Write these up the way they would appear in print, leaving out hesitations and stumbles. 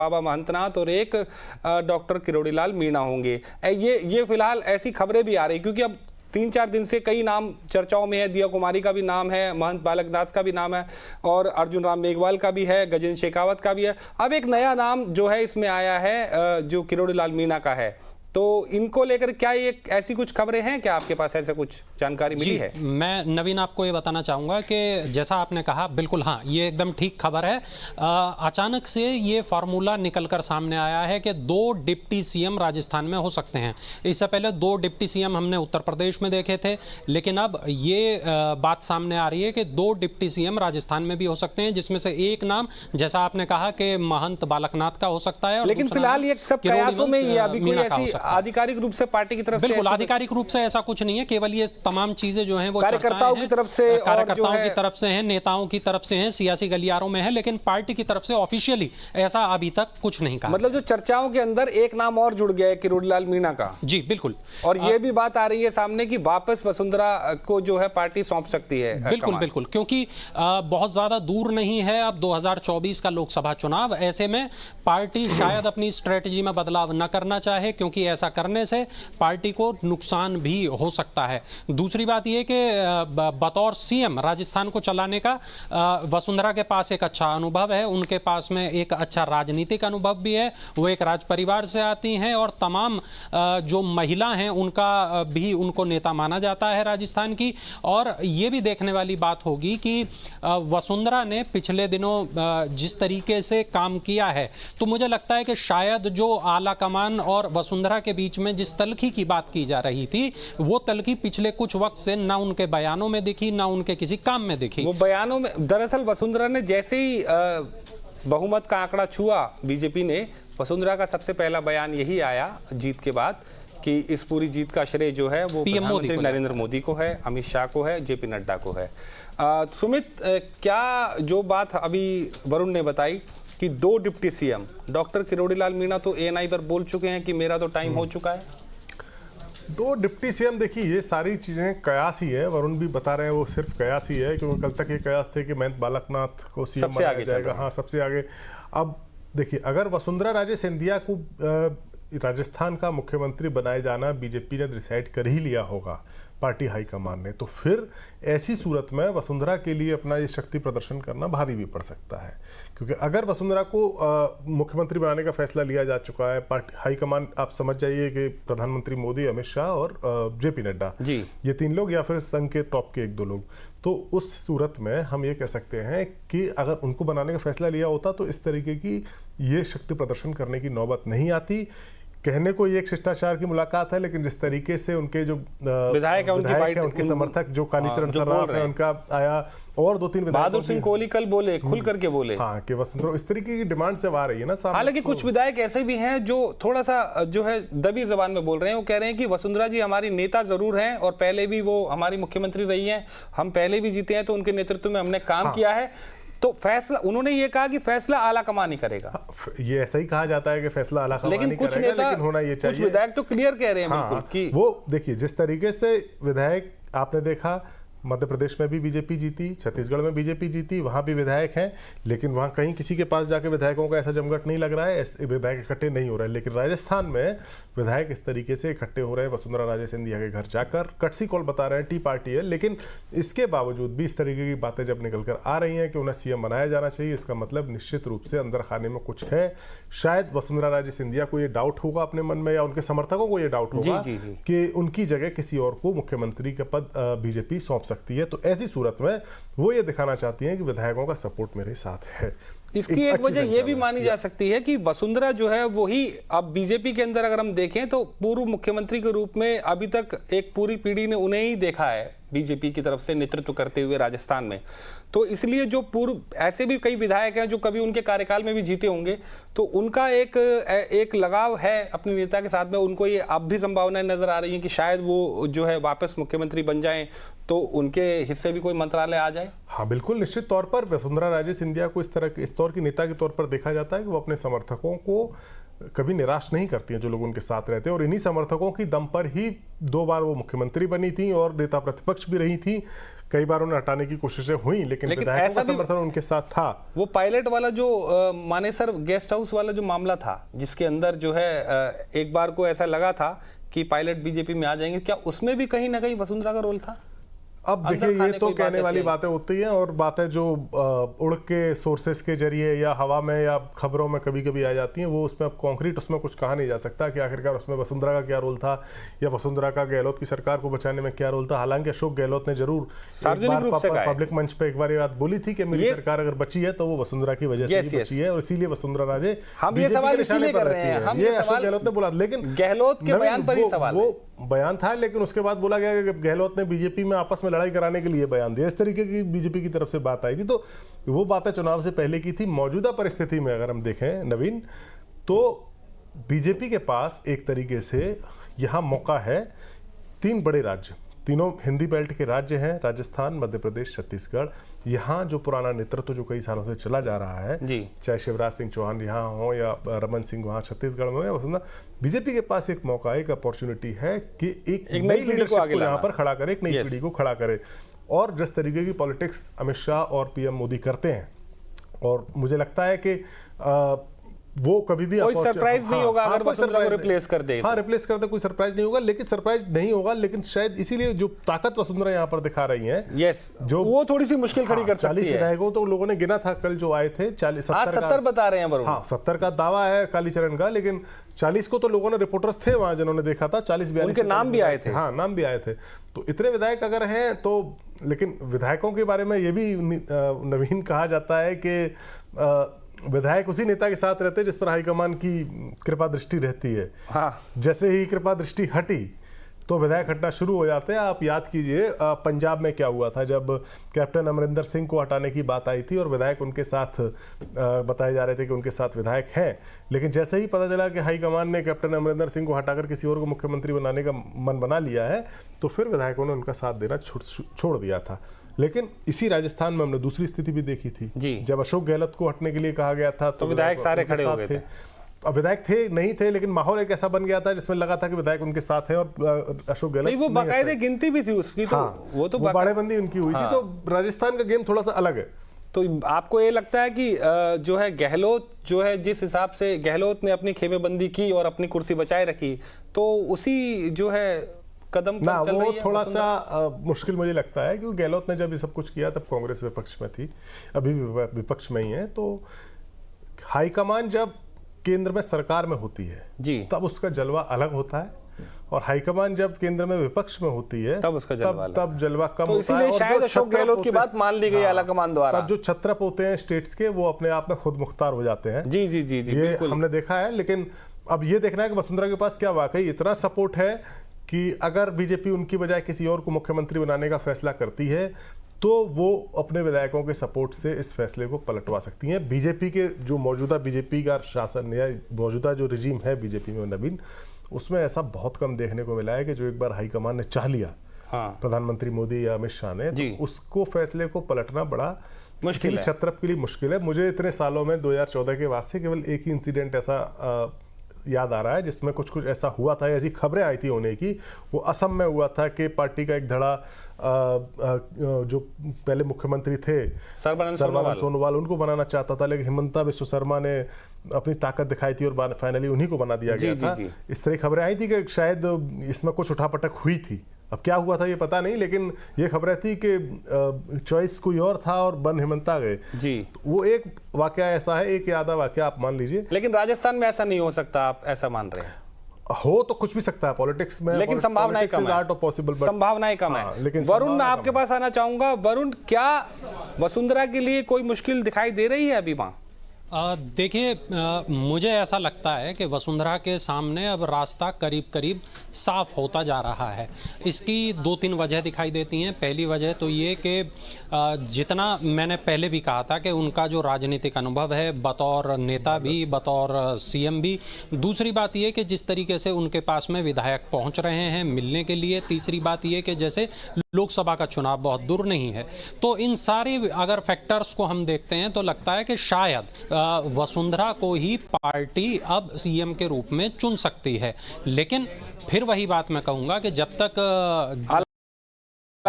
बाबा महंतनाथ और एक डॉक्टर किरोड़ीलाल मीणा होंगे। ये फिलहाल ऐसी खबरें भी आ रही, क्योंकि अब 3-4 दिन से कई नाम चर्चाओं में है। दिया कुमारी का भी नाम है, महंत बालकदास का भी नाम है और अर्जुन राम मेघवाल का भी है, गजेंद्र शेखावत का भी है। अब एक नया नाम जो है इसमें आया है जो किरोड़ीलाल मीणा का है। तो इनको लेकर क्या ये ऐसी कुछ खबरें हैं, क्या आपके पास ऐसे कुछ जानकारी मिली है? मैं नवीन आपको ये बताना चाहूँगा कि जैसा आपने कहा, बिल्कुल हाँ, ये एकदम ठीक खबर है। अचानक से ये फार्मूला निकलकर सामने आया है कि 2 डिप्टी सीएम राजस्थान में हो सकते हैं। इससे पहले 2 डिप्टी सीएम हमने उत्तर प्रदेश में देखे थे, लेकिन अब ये बात सामने आ रही है कि 2 डिप्टी सीएम राजस्थान में भी हो सकते हैं, जिसमें से एक नाम जैसा आपने कहा कि महंत बालकनाथ का हो सकता है। लेकिन फिलहाल ये सब कयासों में ही, अभी कोई ऐसी आधिकारिक रूप से पार्टी की तरफ से, बिल्कुल आधिकारिक रूप से ऐसा कुछ नहीं है। केवल ये तमाम चीजें जो हैं वो कार्यकर्ताओं की तरफ से, कार्यकर्ताओं की तरफ से हैं, नेताओं की तरफ से हैं, सियासी गलियारों में है, लेकिन पार्टी की तरफ से ऑफिशियली ऐसा अभी तक कुछ नहीं कहा। मतलब जो चर्चाओं के अंदर एक नाम और जुड़ गया है, किरोड़ीलाल मीणा का। जी बिल्कुल। और ये भी बात आ रही है सामने कि वापस वसुंधरा को जो है पार्टी सौंप सकती है। बिल्कुल बिल्कुल, क्योंकि बहुत ज्यादा दूर नहीं है अब 2024 का लोकसभा चुनाव। ऐसे में पार्टी शायद अपनी स्ट्रेटजी में बदलाव न करना चाहे, क्योंकि ऐसा करने से पार्टी को नुकसान भी हो सकता है। दूसरी बात यह कि बतौर सीएम राजस्थान को चलाने का वसुंधरा के पास एक अच्छा अनुभव है, उनके पास में एक अच्छा राजनीतिक अनुभव भी है। वो एक राज परिवार से आती हैं और तमाम जो महिला हैं उनका भी उनको नेता माना जाता है राजस्थान की। और ये भी देखने वाली बात होगी कि वसुंधरा ने पिछले दिनों जिस तरीके से काम किया है, तो मुझे लगता है कि शायद जो आला कमान और वसुंधरा के बीच में जिस तलखी की बात की जा रही थी, वो तलखी पिछले कुछ वक्त से ना उनके बयानों में दिखी, ना उनके किसी काम में दिखी। वो बयानों में दरअसल वसुंधरा ने जैसे ही बहुमत का आंकड़ा छुआ बीजेपी ने, वसुंधरा का सबसे पहला बयान यही आया जीत के बाद कि इस पूरी जीत का श्रेय जो है वो प्रधानमंत्री नरेंद्र मोदी को है, अमित शाह को है, जेपी नड्डा को है। सुमित, क्या जो बात अभी वरुण ने बताई कि 2 deputy CM, doctor Kirodilal Meena तो एएनआई पर बोल चुके हैं कि मेरा तो टाइम हो चुका है। 2 डिप्टी सीएम, देखिए ये सारी चीज़ें कयास ही है। वरुण भी बता रहे हैं वो सिर्फ कयास ही है, क्योंकि कल तक ये कयास थे कि महंत बालकनाथ को सीएम बनाया जाएगा। हाँ, सबसे आगे। अब देखिए, अगर वसुंधरा राजे सिंधिया को राजस्थान का मुख्यमंत्री बनाए जाना बीजेपी ने डिसाइड कर ही लिया होगा, पार्टी हाईकमान ने, तो फिर ऐसी सूरत में वसुंधरा के लिए अपना ये शक्ति प्रदर्शन करना भारी भी पड़ सकता है। क्योंकि अगर वसुंधरा को मुख्यमंत्री बनाने का फैसला लिया जा चुका है, पार्टी हाईकमान, आप समझ जाइए कि प्रधानमंत्री मोदी, अमित शाह और जेपी नड्डा, ये 3 लोग, या फिर संघ के टॉप के 1-2 लोग, तो उस सूरत में हम ये कह सकते हैं कि अगर उनको बनाने का फैसला लिया होता तो इस तरीके की ये शक्ति प्रदर्शन करने की नौबत नहीं आती। कहने को ये एक शिष्टाचार की मुलाकात है, लेकिन जिस तरीके से उनके जो विधायक है, उनके समर्थक जो कालीचरण सर्राफ है, उनका आया, और 2-3 विधायक, बहादुर सिंह कोहली कल बोले, खुल करके बोले, हाँ, कि वसुंधरा इस तरीके की डिमांड से आ रही है ना सामने। हालांकि कुछ विधायक ऐसे भी हैं जो थोड़ा सा जो है दबी जबान में बोल रहे हैं। वो कह रहे हैं कि वसुंधरा जी हमारी नेता जरूर हैं और पहले भी वो हमारी मुख्यमंत्री रही हैं, हम पहले भी जीते हैं, तो उनके नेतृत्व में हमने काम किया है। तो फैसला, उन्होंने ये कहा कि फैसला आला कमान ही करेगा। ये ऐसा ही कहा जाता है कि फैसला आला कमान ही करेगा, लेकिन होना ये चाहिए। कुछ विधायक तो क्लियर कह रहे हैं बिल्कुल कि वो देखिए, जिस तरीके से विधायक आपने देखा, मध्य प्रदेश में भी बीजेपी जीती, छत्तीसगढ़ में बीजेपी जीती, वहाँ भी विधायक हैं, लेकिन वहाँ कहीं किसी के पास जाके विधायकों का ऐसा जमघट नहीं लग रहा है, ऐसे विधायक इकट्ठे नहीं हो रहे हैं। लेकिन राजस्थान में विधायक इस तरीके से इकट्ठे हो रहे हैं वसुंधरा राजे सिंधिया के घर जाकर। कटसी कॉल बता रहे हैं, टी पार्टी है, लेकिन इसके बावजूद भी इस तरीके की बातें जब निकल कर आ रही हैं कि उन्हें सीएम बनाया जाना चाहिए, इसका मतलब निश्चित रूप से अंदर खाने में कुछ है। शायद वसुंधरा राजे सिंधिया को ये डाउट होगा अपने मन में, या उनके समर्थकों को ये डाउट होगा कि उनकी जगह किसी और को मुख्यमंत्री का पद बीजेपी सौंप सकती है। तो ऐसी सूरत में वो ये दिखाना चाहती हैं कि विधायकों का सपोर्ट मेरे साथ है। इसकी एक वजह यह भी मानी जा सकती है कि वसुंधरा जो है वही, अब बीजेपी के अंदर अगर हम देखें तो पूर्व मुख्यमंत्री के रूप में अभी तक एक पूरी पीढ़ी ने उन्हें ही देखा है बीजेपी की तरफ से नेतृत्व करते हुए राजस्थान में। तो इसलिए जो पूर्व ऐसे भी कई विधायक हैं जो कभी उनके कार्यकाल में भी जीते होंगे, तो उनका एक लगाव है अपने नेता के साथ में। उनको ये अब भी संभावनाएं नजर आ रही हैं कि शायद वो जो है वापस मुख्यमंत्री बन जाएं, तो उनके हिस्से भी कोई मंत्रालय आ जाए। हाँ बिल्कुल, निश्चित तौर पर वसुंधरा राजे सिंधिया को इस दौर की नेता के तौर पर देखा जाता है कि वो अपने समर्थकों को कभी निराश नहीं करती हैं जो लोग उनके साथ रहते हैं, और इन्हीं समर्थकों की दम पर ही 2 बार वो मुख्यमंत्री बनी थी और नेता प्रतिपक्ष भी रही थी। कई बार उन्हें हटाने की कोशिशें हुई, लेकिन विधायकों का समर्थन उनके साथ था। वो पायलट वाला जो मानेसर गेस्ट हाउस वाला जो मामला था, जिसके अंदर जो है एक बार को ऐसा लगा था कि पायलट बीजेपी में आ जाएंगे, क्या उसमें भी कहीं ना कहीं वसुंधरा का रोल था? अब देखिए, ये तो कहने वाली बातें होती हैं, और बातें जो उड़ के सोर्सेस के जरिए या हवा में या खबरों में कभी कभी आ जाती हैं, वो उसमें अब कॉन्क्रीट उसमें कुछ कहा नहीं जा सकता कि आखिरकार उसमें वसुंधरा का क्या रोल था या वसुंधरा का गहलोत की सरकार को बचाने में क्या रोल था। हालांकि अशोक गहलोत ने जरूर पब्लिक मंच पे एक बार बात बोली थी कि मेरी सरकार अगर बची है तो वो वसुंधरा की वजह से ही बची है, और इसीलिए वसुंधरा राजे हम ये सवाल इसलिए कर रहे हैं, ये अशोक गहलोत ने बोला। लेकिन गहलोत के बयान पर ही सवाल, वो बयान था, लेकिन उसके बाद बोला गया कि गहलोत ने बीजेपी में आपस में लड़ाई कराने के लिए बयान दिया, इस तरीके की बीजेपी की तरफ से बात आई थी। तो वो बातें चुनाव से पहले की थी। मौजूदा परिस्थिति में अगर हम देखें नवीन, तो बीजेपी के पास एक तरीके से यहां मौका है। 3 बड़े राज्य, तीनों हिंदी बेल्ट के राज्य हैं, राजस्थान, मध्य प्रदेश, छत्तीसगढ़। यहाँ जो पुराना नेतृत्व जो कई सालों से चला जा रहा है, चाहे शिवराज सिंह चौहान यहाँ हो या रमन सिंह वहाँ छत्तीसगढ़ में हो या वसुंधरा, बीजेपी के पास एक मौका, एक अपॉर्चुनिटी है कि एक नई लीडरशिप को यहाँ पर खड़ा करे, एक नई पीढ़ी को खड़ा करे। और जिस तरीके की पॉलिटिक्स अमित शाह और पीएम मोदी करते हैं, और मुझे लगता है कि वो कभी भी कोई सरप्राइज नहीं होगा अगर वसुंधरा को रिप्लेस कर दे। हाँ, रिप्लेस कर दे, कोई सरप्राइज नहीं होगा। लेकिन सरप्राइज नहीं होगा, लेकिन शायद इसीलिए जो ताकत वसुंधरा यहाँ पर दिखा रही है, जो वो थोड़ी सी मुश्किल खड़ी कर सकती है। 40 विधायकों तो लोगों ने गिना था कल जो आए थे, 70 बता रहे हैं वरुण। हाँ, 70 का दावा है कालीचरण का, लेकिन 40 को तो लोगों ने, रिपोर्टर्स थे वहां जिन्होंने देखा था, 40-42 उनके नाम भी आए थे। हाँ, नाम भी आए थे। तो इतने विधायक अगर हैं तो, लेकिन विधायकों के बारे में ये भी नवीन कहा जाता है कि विधायक उसी नेता के साथ रहते हैं जिस पर हाईकमान की कृपा दृष्टि रहती है। हाँ। जैसे ही कृपा दृष्टि हटी तो विधायक हटना शुरू हो जाते हैं। आप याद कीजिए पंजाब में क्या हुआ था जब कैप्टन अमरिंदर सिंह को हटाने की बात आई थी और विधायक उनके साथ बताए जा रहे थे कि उनके साथ विधायक हैं, लेकिन जैसे ही पता चला कि हाईकमान ने कैप्टन अमरिंदर सिंह को हटाकर किसी और को मुख्यमंत्री बनाने का मन बना लिया है, तो फिर विधायकों ने उनका साथ देना छोड़ दिया था। लेकिन इसी राजस्थान में हमने दूसरी स्थिति भी देखी थी जी। जब अशोक गहलोत को हटने के लिए कहा गया था तो विधायक सारे खड़े हो गए थे। अब विधायक थे नहीं थे, लेकिन माहौल एक ऐसा बन गया था जिसमें लगा था कि विधायक उनके साथ हैं और अशोक गहलोत, वो बाकायदे गिनती भी थी उसकी, तो वो तो बाड़ेबंदी उनकी हुई थी। तो राजस्थान का गेम थोड़ा सा अलग है। तो आपको ये लगता है कि जो है गहलोत जो है, जिस हिसाब से गहलोत ने अपनी खेमेबंदी की और अपनी कुर्सी बचाए रखी, तो उसी जो है कदम ना वो थोड़ा सा मुश्किल मुझे लगता है, क्योंकि गहलोत ने जब ये सब कुछ किया तब कांग्रेस विपक्ष में थी, अभी भी विपक्ष में ही है। तो हाईकमान जब केंद्र में सरकार में होती है जी, तब उसका जलवा अलग होता है, और हाईकमान जब केंद्र में विपक्ष में होती है तब उसका जलवा तब जलवा कम तो होता है। शायद अशोक गहलोत की बात मान ली गई आलाकमान द्वारा। तब जो छत्रप होते हैं स्टेट्स के, वो अपने आप में खुद मुख्तार हो जाते हैं। जी जी जी जी, ये हमने देखा है। लेकिन अब ये देखना है कि वसुंधरा के पास क्या वाकई इतना सपोर्ट है कि अगर बीजेपी उनकी बजाय किसी और को मुख्यमंत्री बनाने का फैसला करती है तो वो अपने विधायकों के सपोर्ट से इस फैसले को पलटवा सकती हैं। बीजेपी के जो मौजूदा बीजेपी का शासन या मौजूदा जो रिजीम है बीजेपी में नवीन, उसमें ऐसा बहुत कम देखने को मिला है कि जो एक बार हाईकमान ने चाह लिया, प्रधानमंत्री मोदी या अमित शाह ने, तो उसको फैसले को पलटना बड़ा मुश्किल है, छत्रप के लिए मुश्किल है। मुझे इतने सालों में 2014 के बाद से केवल एक ही इंसिडेंट ऐसा याद आ रहा है जिसमें कुछ ऐसा हुआ था, ऐसी खबरें आई थी होने की। वो असम में हुआ था कि पार्टी का एक धड़ा जो पहले मुख्यमंत्री थे सर्बानंद सोनोवाल, उनको बनाना चाहता था, लेकिन हिमंता बिस्व शर्मा ने अपनी ताकत दिखाई थी और फाइनली उन्हीं को बना दिया गया था। इस तरह खबरें आई थी कि शायद इसमें कुछ उठापटक हुई थी। अब क्या हुआ था ये पता नहीं, लेकिन ये खबरें थी कि चॉइस कोई और था और बन हिमंता गए जी। तो वो एक वाकया ऐसा है, एक यादा वाकया आप मान लीजिए। लेकिन राजस्थान में ऐसा नहीं हो सकता, आप ऐसा मान रहे हैं? हो तो कुछ भी सकता है पॉलिटिक्स में, लेकिन संभावनाएं कम है। संभावनाएं कम है। लेकिन वरुण, मैं आपके पास आना चाहूंगा। वरुण, क्या वसुंधरा के लिए कोई मुश्किल दिखाई दे रही है अभी वहां? देखिए, मुझे ऐसा लगता है कि वसुंधरा के सामने अब रास्ता करीब करीब साफ होता जा रहा है। इसकी 2-3 वजह दिखाई देती हैं। पहली वजह तो ये कि जितना मैंने पहले भी कहा था कि उनका जो राजनीतिक अनुभव है बतौर नेता भी, बतौर सीएम भी। दूसरी बात ये कि जिस तरीके से उनके पास में विधायक पहुंच रहे हैं मिलने के लिए। तीसरी बात ये कि जैसे लोकसभा का चुनाव बहुत दूर नहीं है, तो इन सारे अगर फैक्टर्स को हम देखते हैं तो लगता है कि शायद वसुंधरा को ही पार्टी अब सीएम के रूप में चुन सकती है। लेकिन फिर वही बात मैं कहूंगा कि जब तक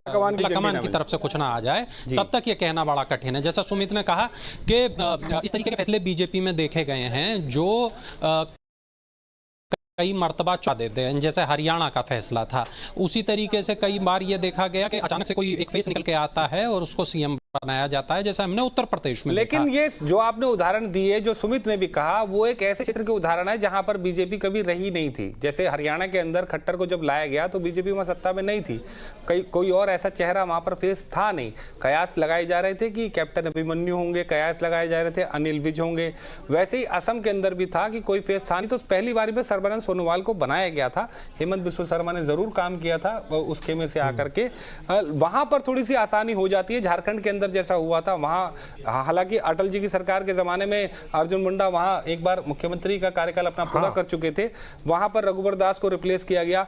कमान की तरफ से कुछ ना आ जाए तब तक ये कहना बड़ा कठिन है। जैसा सुमित ने कहा कि इस तरीके के फैसले बीजेपी में देखे गए हैं जो कई मर्तबा चुका देते हैं, जैसे हरियाणा का फैसला था। उसी तरीके से कई बार ये देखा गया कि अचानक से कोई एक फेस निकल के आता है और उसको सीएम बनाया जाता है, जैसा हमने उत्तर प्रदेश में लेकिन ये जो आपने उदाहरण दिए, जो सुमित ने भी कहा, वो एक ऐसे क्षेत्र के उदाहरण है जहां पर बीजेपी कभी रही नहीं थी। जैसे हरियाणा के अंदर खट्टर को जब लाया गया तो बीजेपी वहां सत्ता में नहीं थी, कोई और ऐसा चेहरा वहां पर फेस था नहीं। कयास लगाए जा रहे थे कि कैप्टन अभिमन्यु होंगे, कयास लगाए जा रहे थे अनिल विज होंगे। वैसे ही असम के अंदर भी था कि कोई फेस था नहीं, तो पहली बारी में सर्बानंद सोनोवाल को बनाया गया था। हेमंत बिस्वा शर्मा ने जरूर काम किया था उस खेमे से आकर के। वहां पर थोड़ी सी आसानी हो जाती है। झारखंड के अंदर जैसा हुआ था वहां, हालांकि अटल जी की सरकार के जमाने में अर्जुन मुंडा वहां एक बार मुख्यमंत्री का कार्यकाल अपना पूरा कर चुके थे, वहां पर रघुवर दास को रिप्लेस किया गया।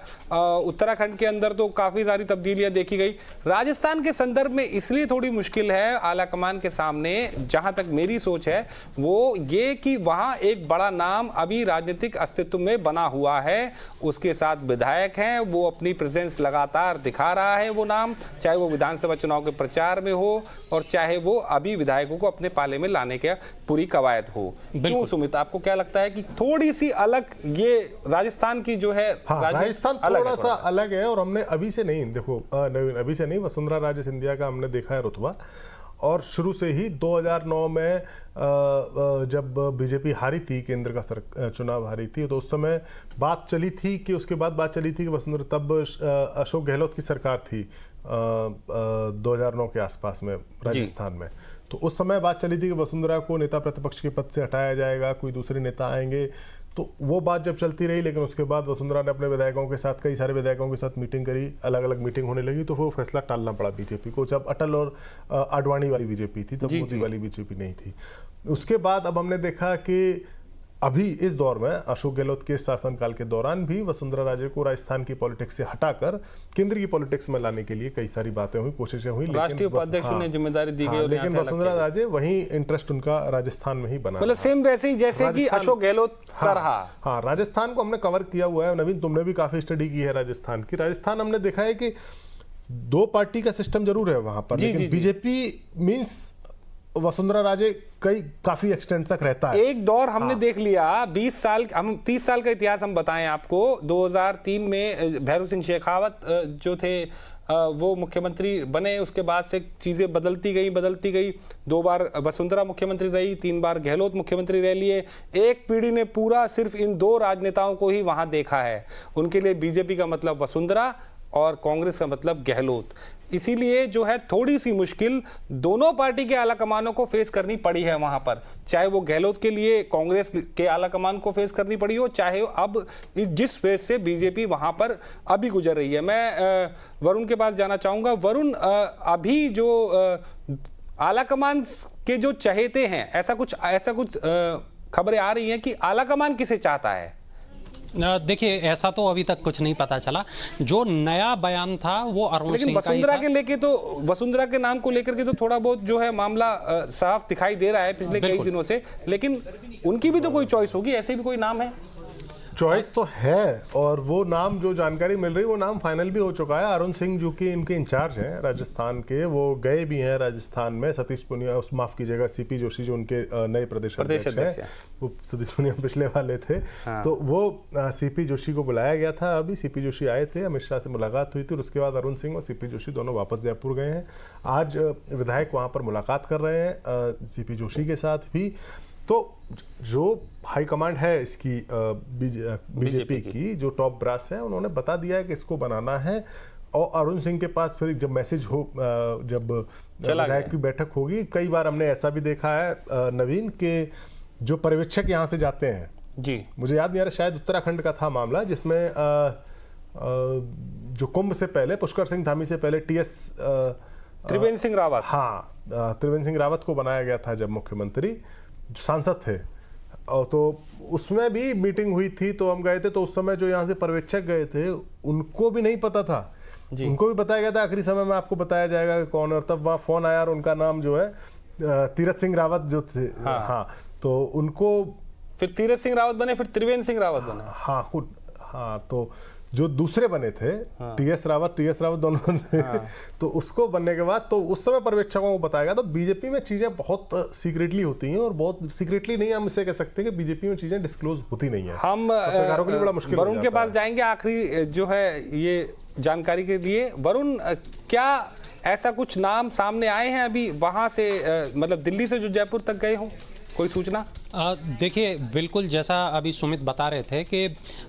उत्तराखंड के अंदर तो काफी सारी तब्दीलियां देखी गई। राजस्थान के संदर्भ में इसलिए थोड़ी मुश्किल है आलाकमान के सामने, जहां तक मेरी सोच है वो ये कि वहां एक बड़ा नाम अभी राजनीतिक अस्तित्व में बना हुआ है, उसके साथ विधायक हैं, वो अपनी प्रेजेंस लगातार दिखा रहा है। वो नाम चाहे वो विधानसभा चुनाव के प्रचार में हो और चाहे वो अभी विधायकों को अपने पाले में लाने के पूरी कवायद हो। क्यों सुमित, आपको क्या लगता है कि थोड़ी सी अलग ये राजस्थान की जो है? राजस्थान थोड़ा सा अलग है और हमने अभी से नहीं, देखो अभी से नहीं, वसुंधरा राजे सिंधिया का हमने देखा है रुतबा। और शुरू से ही 2009 में जब बीजेपी हारी थी, केंद्र का चुनाव हारी थी, तो उस समय बात चली थी कि उसके बाद बात चली थी कि वसुंधरा, तब अशोक गहलोत की सरकार थी 2009 के आसपास में राजस्थान में। तो उस समय बात चली थी कि वसुंधरा को नेता प्रतिपक्ष के पद से हटाया जाएगा, कोई दूसरे नेता आएंगे। तो वो बात जब चलती रही, लेकिन उसके बाद वसुंधरा ने अपने विधायकों के साथ, कई सारे विधायकों के साथ मीटिंग करी, अलग अलग मीटिंग होने लगी, तो वो फैसला टालना पड़ा बीजेपी को। जब अटल और आडवाणी वाली बीजेपी थी, तब मोदी वाली बीजेपी नहीं थी। उसके बाद अब हमने देखा कि अभी इस दौर में अशोक गहलोत के शासनकाल के दौरान भी वसुंधरा राजे को राजस्थान की पॉलिटिक्स से हटाकर केंद्र की पॉलिटिक्स में लाने के लिए कई सारी बातें हुई, कोशिशें हुई, राष्ट्रीय उपाध्यक्ष ने जिम्मेदारी दी गई, लेकिन वसुंधरा राजे वही इंटरेस्ट उनका राजस्थान में ही बना, मतलब सेम वैसे ही जैसे कि अशोक गहलोत का रहा। हाँ, राजस्थान को हमने कवर किया हुआ है। नवीन, तुमने भी काफी स्टडी की है राजस्थान की। राजस्थान हमने देखा है कि 2 पार्टी का सिस्टम जरूर है वहां पर, लेकिन बीजेपी मींस वसुंधरा राजे काफी एक्सटेंट तक रहता है। एक दौर हमने देख लिया 20 साल, हम 30 साल का इतिहास हम बताएं आपको। 2003 में भैरू सिंह शेखावत जो थे वो मुख्यमंत्री बने, उसके बाद से चीजें बदलती गई। 2 बार वसुंधरा मुख्यमंत्री रही, 3 बार गहलोत मुख्यमंत्री रह लिए। एक पीढ़ी ने पूरा सिर्फ इन 2 राजनेताओं को ही वहां देखा है। उनके लिए बीजेपी का मतलब वसुंधरा और कांग्रेस का मतलब गहलोत। इसीलिए जो है थोड़ी सी मुश्किल दोनों पार्टी के आला कमानों को फेस करनी पड़ी है वहां पर, चाहे वो गहलोत के लिए कांग्रेस के आला कमान को फेस करनी पड़ी हो, चाहे अब जिस फेज से बीजेपी वहां पर अभी गुजर रही है। मैं वरुण के पास जाना चाहूंगा। वरुण, अभी जो आला कमान के जो चहेते हैं, ऐसा कुछ खबरें आ रही हैं कि आला कमान किसे चाहता है? देखिए, ऐसा तो अभी तक कुछ नहीं पता चला। जो नया बयान था वो अरुण सिंह का ही था। वसुंधरा के लेके तो, वसुंधरा के नाम को लेकर के तो थोड़ा बहुत जो है मामला साफ दिखाई दे रहा है पिछले कई दिनों से, लेकिन उनकी भी तो कोई चॉइस होगी, ऐसे भी कोई नाम है? चॉइस तो है, और वो नाम, जो जानकारी मिल रही है, वो नाम फाइनल भी हो चुका है। अरुण सिंह जो कि इनके इंचार्ज हैं राजस्थान के, वो गए भी हैं राजस्थान में। सतीश पुनिया, माफ कीजिएगा, सीपी जोशी जो उनके नए प्रदेश अध्यक्ष हैं, वो सतीश पुनिया पिछले वाले थे। तो वो सीपी जोशी को बुलाया गया था। अभी सीपी जोशी आए थे, अमित शाह से मुलाकात हुई थी, और उसके बाद अरुण सिंह और सीपी जोशी दोनों वापस जयपुर गए हैं। आज विधायक वहाँ पर मुलाकात कर रहे हैं सीपी जोशी के साथ भी। तो जो हाईकमांड है इसकी बीजेपी की, जो टॉप ब्रास है, उन्होंने बता दिया है कि इसको बनाना है। और अरुण सिंह के पास फिर जब मैसेज हो, जब विधायक की बैठक होगी, कई बार हमने ऐसा भी देखा है नवीन के जो पर्यवेक्षक यहाँ से जाते हैं जी, मुझे याद नहीं आ रहा, शायद उत्तराखंड का था मामला, जिसमें जो कुंभ से पहले, पुष्कर सिंह धामी से पहले TS त्रिवेंद्र सिंह रावत, हाँ, त्रिवेंद्र सिंह रावत को बनाया गया था जब मुख्यमंत्री, सांसद थे। और तो उसमें भी मीटिंग हुई थी, तो हम गए थे। तो उस समय जो यहाँ से पर्यवेक्षक गए थे, उनको भी नहीं पता था, उनको भी बताया गया था आखिरी समय में आपको बताया जाएगा कि कौन। और तब वहाँ फोन आया और उनका नाम जो है तीरथ सिंह रावत जो थे, हाँ, तो उनको फिर तीरथ सिंह रावत बने, फिर त्रिवेंद्र सिंह रावत बने। हाँ, तो जो दूसरे बने थे टीएस रावत दोनों तो उसको बनने के बाद तो उस समय पर्यवेक्षकों को बताएगा। तो बीजेपी में चीजें बहुत सीक्रेटली होती हैं, और बहुत सीक्रेटली नहीं, हम इसे कह सकते हैं कि बीजेपी में चीजें डिस्क्लोज होती नहीं है। हम पत्रकारों के लिए बड़ा मुश्किल वरुण के पास जाएंगे आखिरी जो है ये जानकारी के लिए। वरुण, क्या ऐसा कुछ नाम सामने आए हैं अभी वहां से, मतलब दिल्ली से जो जयपुर तक गए हों, कोई सूचना? देखिए, बिल्कुल जैसा अभी सुमित बता रहे थे कि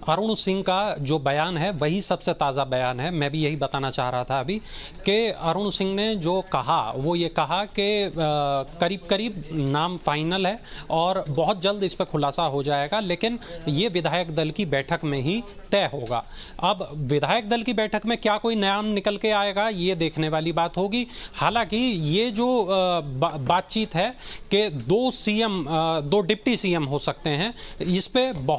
अरुण सिंह का जो बयान है वही सबसे ताज़ा बयान है। मैं भी यही बताना चाह रहा था अभी कि अरुण सिंह ने जो कहा वो ये कहा कि करीब करीब नाम फाइनल है और बहुत जल्द इस पर खुलासा हो जाएगा, लेकिन ये विधायक दल की बैठक में ही तय होगा। अब विधायक दल की बैठक में क्या कोई नाम निकल के आएगा, ये देखने वाली बात होगी। हालांकि ये जो बातचीत है कि दो डिप्टी सीएम हो सकते हैं, इस पे बहुत